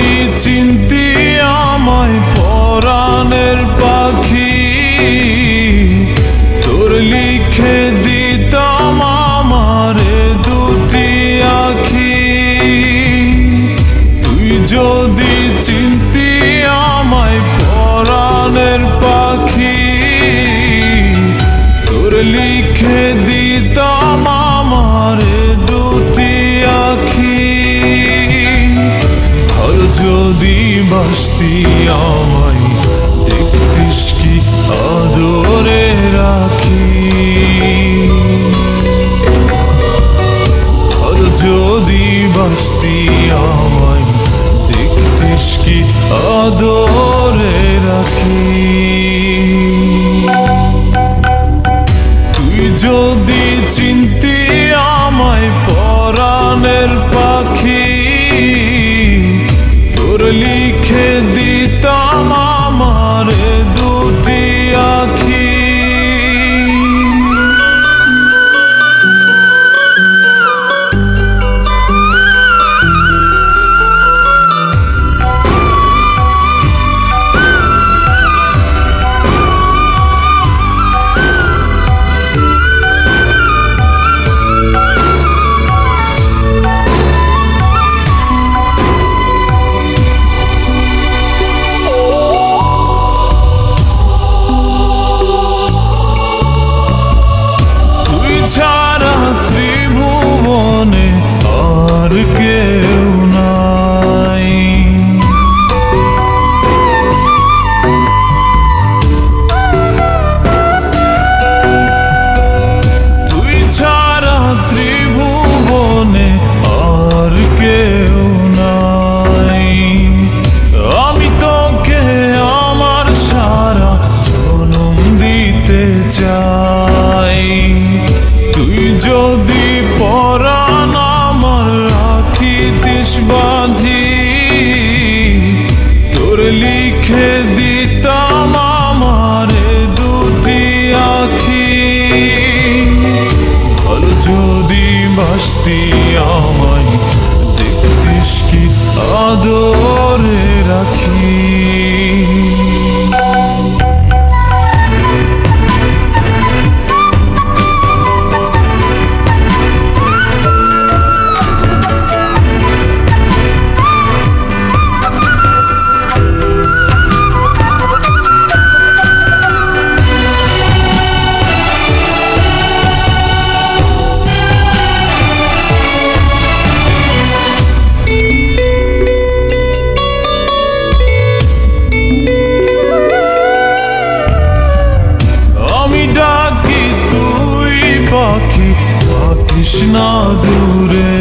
যদি চিনতি আমায় পরাণের পাখি, তোর লিখে দিতাম আমারে দুটি আখি। তুই যদি চিনতি আমায় পরাণের পাখি, তোর লিখে দিতাম আমারে দুটি আখি। আর যদি বাসতি আমায় দেখতিস কি আদরে রাখি। আর যদি বাসতি আমায় দেখতিস কি আদরে রাখি। তুই যদি চিনতি আমায় পরাণের পাখি, তোর লিখে দিতাম আমারে দুটি আখি। ছাড়া ত্রিভুবনে আর কেউ নাই। তুই ছাড়া ত্রিভুবনে আর কেউ নাই। আমি তোকে আমার সারা জনম দিতে চাই। তুই যদি পরাণ আমার রাখিতিস বাঁধি, তোর লিখে দিতাম আমারে দুটি আখি। আর যদি বাসতি আমায় দেখতিস কি আদরে রাখি। পাখি থাকিস না দূরে,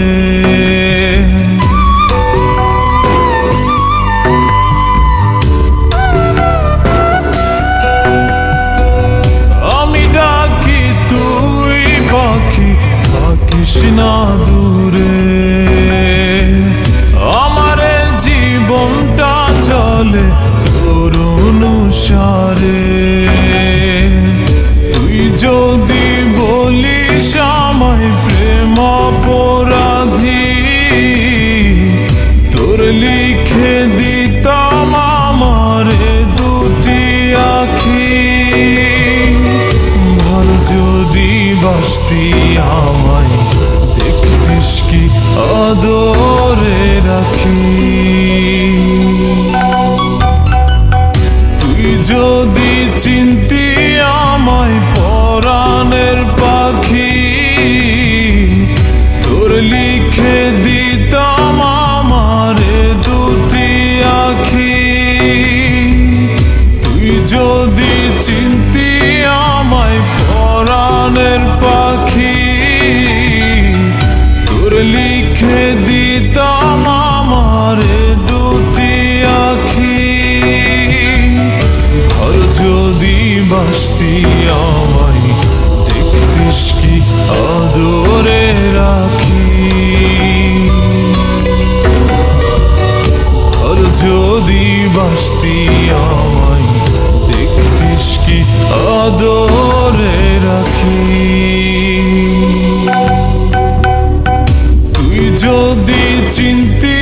আমি ডাকি তুই পাখি থাকিস না দূরে। আমারে জীবনটা চলে তোর অনুসারে। তুই যদি বলিস আমায় প্রেম অপরাধী, তোর লিখে দিতাম আমারে দুটি আখি। ভালো যদি বাসতি আমায় দেখতিস কি আদরে রাখি। তুই যদি চিনতি আমায় পরাণের পাখি, তোর লিখে দিতাম আমারে দুটি আখি। তুই যদি চিনতি আমায় পরাণের পাখি, তোর লিখে দিতাম আমারে দুটি আখি। আর যদি বাসতি আমায় দেখতিস কি আদরে রাখি। আর যদি বাসতি আমায় দেখতিস কি আদরে রাখি। তুই যদি চিনতি